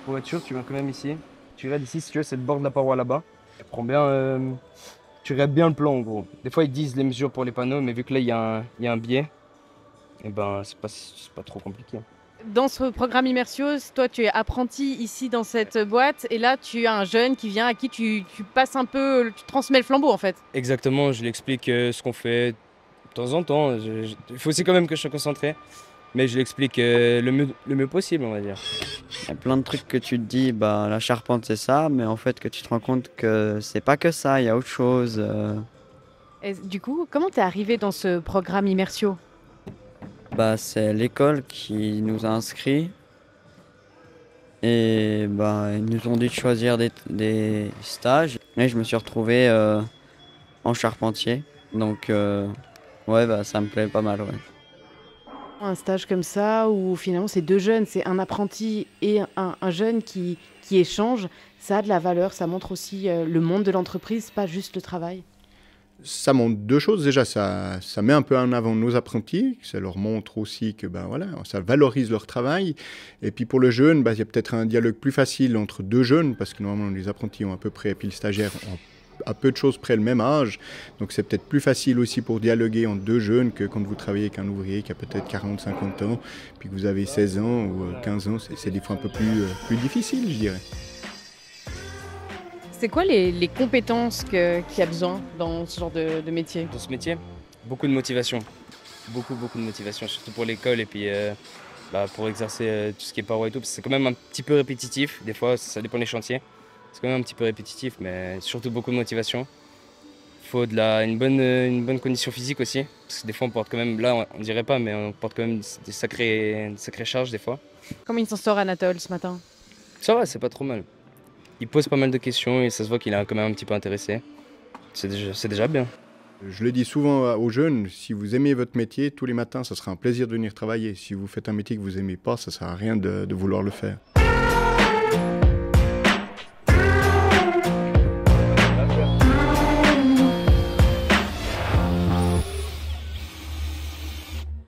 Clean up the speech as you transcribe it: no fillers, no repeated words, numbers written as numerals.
voiture, tu viens quand même ici. Tu raides ici, si tu veux, cette borde de la paroi là-bas. Tu prends bien, tu raides bien le plan en gros. Des fois, ils disent les mesures pour les panneaux, mais vu que là, il y a un biais, et ben, c'est pas trop compliqué. Dans ce programme Immersios, toi, tu es apprenti ici dans cette boîte et là, tu as un jeune qui vient à qui tu passes un peu, tu transmets le flambeau en fait. Exactement, je lui explique ce qu'on fait de temps en temps. Il faut aussi quand même que je sois concentré, mais je lui explique le mieux possible, on va dire. Il y a plein de trucs que tu te dis, bah la charpente c'est ça, mais en fait que tu te rends compte que c'est pas que ça, il y a autre chose. Et du coup, comment t'es arrivé dans ce programme Immersio? Bah c'est l'école qui nous a inscrits et bah ils nous ont dit de choisir des stages et je me suis retrouvé en charpentier. Donc ouais bah ça me plaît pas mal, ouais. Un stage comme ça où finalement c'est deux jeunes, c'est un apprenti et un jeune qui échangent, ça a de la valeur, ça montre aussi le monde de l'entreprise, pas juste le travail. Ça montre deux choses. Déjà, ça met un peu en avant nos apprentis. Ça leur montre aussi que ben, voilà, ça valorise leur travail. Et puis pour le jeune, ben, il y a peut-être un dialogue plus facile entre deux jeunes, parce que normalement les apprentis ont à peu près, et puis le stagiaire ont à peu de choses près le même âge. Donc c'est peut-être plus facile aussi pour dialoguer entre deux jeunes que quand vous travaillez avec un ouvrier qui a peut-être 40, 50 ans, puis que vous avez 16 ans ou 15 ans. C'est des fois un peu plus difficile, je dirais. C'est quoi les compétences qu'il y a besoin dans ce genre de métier? Dans ce métier, beaucoup de motivation. Beaucoup de motivation, surtout pour l'école et puis pour exercer tout ce qui est paroi et tout. Parce que c'est quand même un petit peu répétitif, des fois, ça dépend des chantiers. C'est quand même un petit peu répétitif, mais surtout beaucoup de motivation. Il faut une bonne condition physique aussi. Parce que des fois, on porte quand même, là, on dirait pas, mais on porte quand même des sacrées charges des fois. Comment il s'en sort Anatole ce matin? Ça va, c'est pas trop mal. Il pose pas mal de questions et ça se voit qu'il est quand même un petit peu intéressé. C'est déjà bien. Je le dis souvent aux jeunes, si vous aimez votre métier, tous les matins, ça sera un plaisir de venir travailler. Si vous faites un métier que vous n'aimez pas, ça ne sert à rien de vouloir le faire.